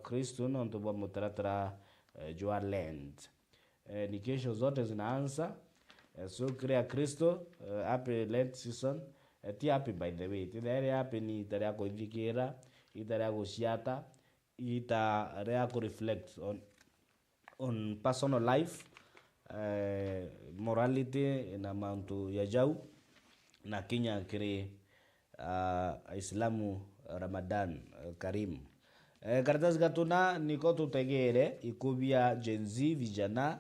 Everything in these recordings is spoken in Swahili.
Kristo na ntuba mutaratara jua land. Ni kesho zote zinaanza. So krea Kristo happy Lent season. Ti happy by the way. Ti there happy ni tarea ko indikira, itarea ko siata, itarea ko reflect on personal life, morality na mantu ya jau na Kenya kire Islamu Ramadan Karim. Karatasi gatuna niko tutegere ikubia Gen Z vijana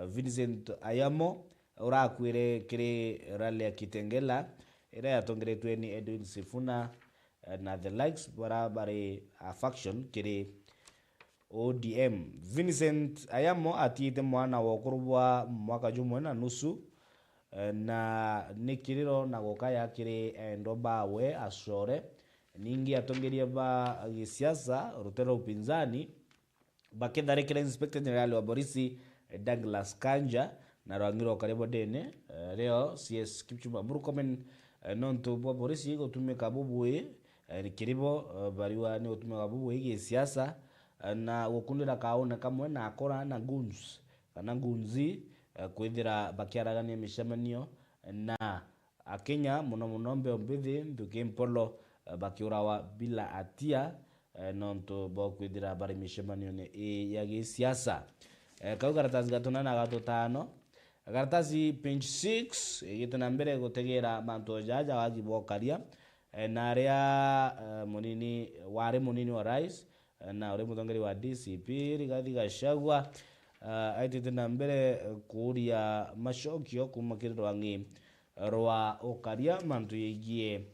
Vincent Ayamo urakwire kire rally ya Kitengela ira yatongeretwe ni Edwin Sifuna na the likes barabare faction kire ODM. Vincent Ayamo atiite mwana wa kurubwa mwaka jumwe na nusu na nikiriro na gokaya kire ndobawe ashore ningi atongeria ba gisiasa rutero upinzani baketharekera Inspector General wa Borisi Douglas Kanja na rangiro karibu dene leo CS Kipchumba Murkomen nonto bo Borisi gutumika bubwe kiribo bariwa ni gutumika bubwe gisiasa na gukundira kaona kamwe na akora na guns kana gunzi kwithira bakiaragania mishemanio na Akenya muno mbithi nduke mpolo bakiurawa bila atia nonto bo kwithira bari mishemanio ne ya gisiasa. Kau karatasi gatuna na gatutano karatasi page 6 igituna mbere gutegera manto jaja wagibokaria na aria munini wa rais na uri mutongeri wa DCP Rigathi Gachagua aitituna mbere kuria mashokio kumakiriro wangi rwa ukaria mantu yigie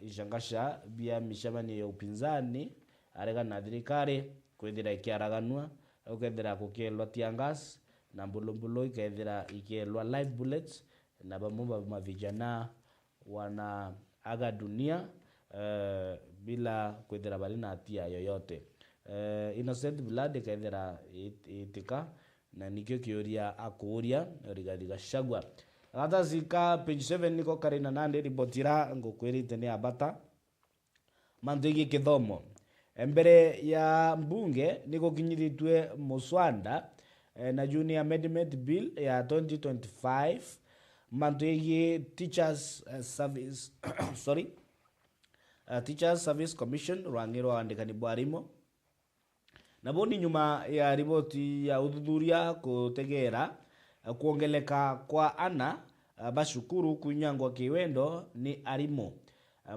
ishangasha bia mishamani ya upinzani arega na thirikari kwithira ikiaraganwa ukethira kukelwa tiangas na mbulumbulo ikethira ikelwa live bullets na bamumba mavijana wana aga dunia bila kwithira bali na hatia yoyote. Innocent blood ikethira itika na nikyo kioria akuria Rigathi Gachagua. Hata zika page 7 niko karina nande ribotira ngukwirite ni abata mandigi kithomo mbere ya mbunge niko kinyiritwe muswanda na junior amendment bill ya 2025 mandigi teachers service teachers service commission rwangiro andikani bwarimo na boni nyuma ya riboti ya udhudhuria kutegera kuongeleka kwa ana bashukuru kunyangwa kiwendo ni arimo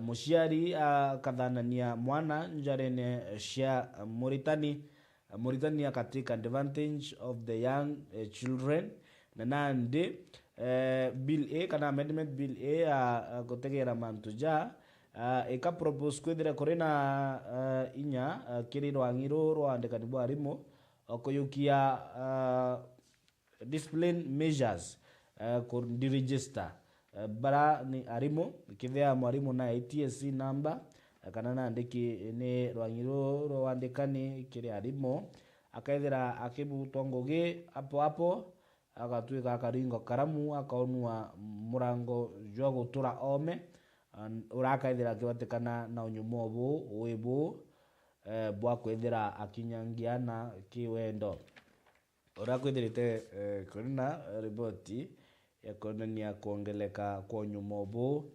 mushiari kadhanania mwana njarene shia Mauritania katika advantage of the young children na nande bill A kana amendment bill A kutegera mantuja eka propose kwethira korena inya kiriro angiro ro andikani bwarimo okuyukia discipline measures di register bara ni arimo kithea mwarimu na ATSC number kana na andiki ni rwangiro ro andikani kiri arimo akaithira akibutongoge hapo agatwika akaringo karamu akaonwa murango jwa gutura ome urakaithira kibatikana na unyumo bu wibu bwa kwithira akinyangiana kiwendo urakwithirite kuna riboti ya kuonania kuongeleka kwa unyumo bu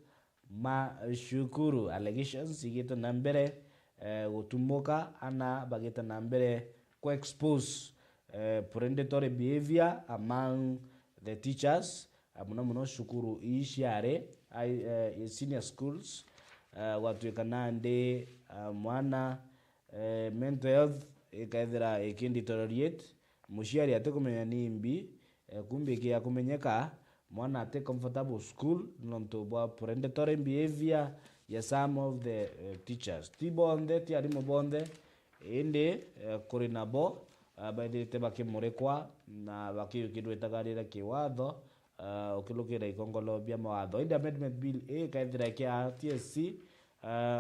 mashukuru allegations igito na mbere gutumuka ana bagita na mbere ku expose predatory behavior among the teachers muno shukuru ishare senior schools watwika nande mwana mental health ikaithira ikindeteriorate mushiari atikumenya nimbi kumbe kia kumenyeka mwana ate comfortable school nonto bwa predatory behavior ya some of the teachers tibonde ti arimo bonde inde kuri nabo baidite bakimurekwa na bakiyukidwe tagarira kiwatho ukilukira ikongolo bia mawatho inde amendment bill A kaithira kia TSC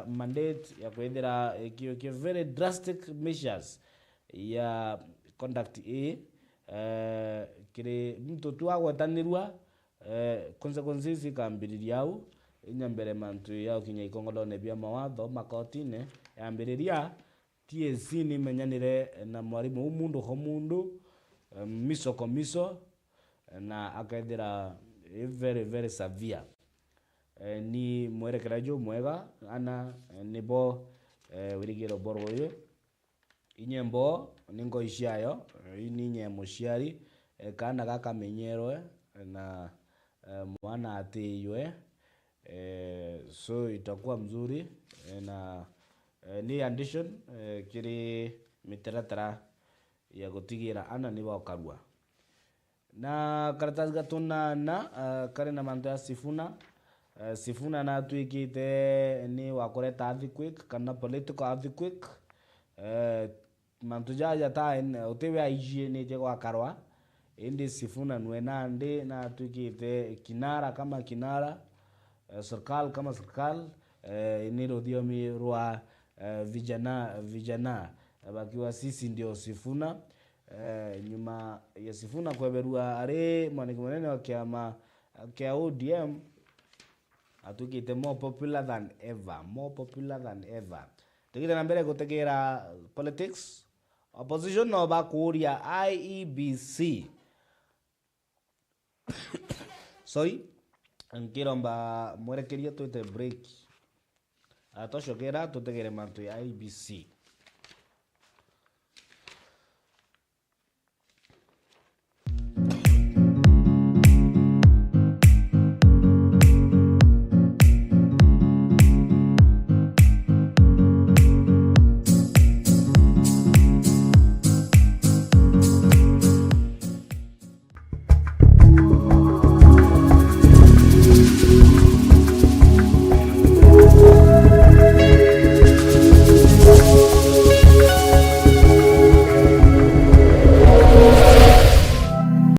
mandate ya kwithira ikiyukia very drastic measures ya conduct A kire mtu tu agwatanirwa consequences ikambiriria au inyambere mantu ya kinya ikongolo ne bia mawatho makotine yambiriria TSC ni menyanire na mwarimu umundu ho mundu miso kwa miso na akaithira very very severe ni mwerekerajo mwega ana nibo wirigiro boro uyu inyembo ningo ishayo ini nyemo shiari kana gakamenyerwe na mwana atiywe so itakuwa mzuri na ni addition kiri mitaratara ya gutigira ana niba okarua na karatasi gatuna na kare na manto ya Sifuna Sifuna na tuikite ni wakoreta earthquake kana political earthquake manto jaja ta utewe aijie ni je gwakarwa indi Sifuna nwena ndi na tuikite kinara kama kinara serikali kama serikali ni rodiomi rwa vijana bakiwa sisi ndio Sifuna nyuma ya Sifuna kweberua are mwaniki mwenene wa kiama kia ODM atukite more popular than ever tukite na mbere gutegera politics opposition no bakuria IEBC sorry nkiromba mwerekeria twite break atoshokera tutegere mantu ya IEBC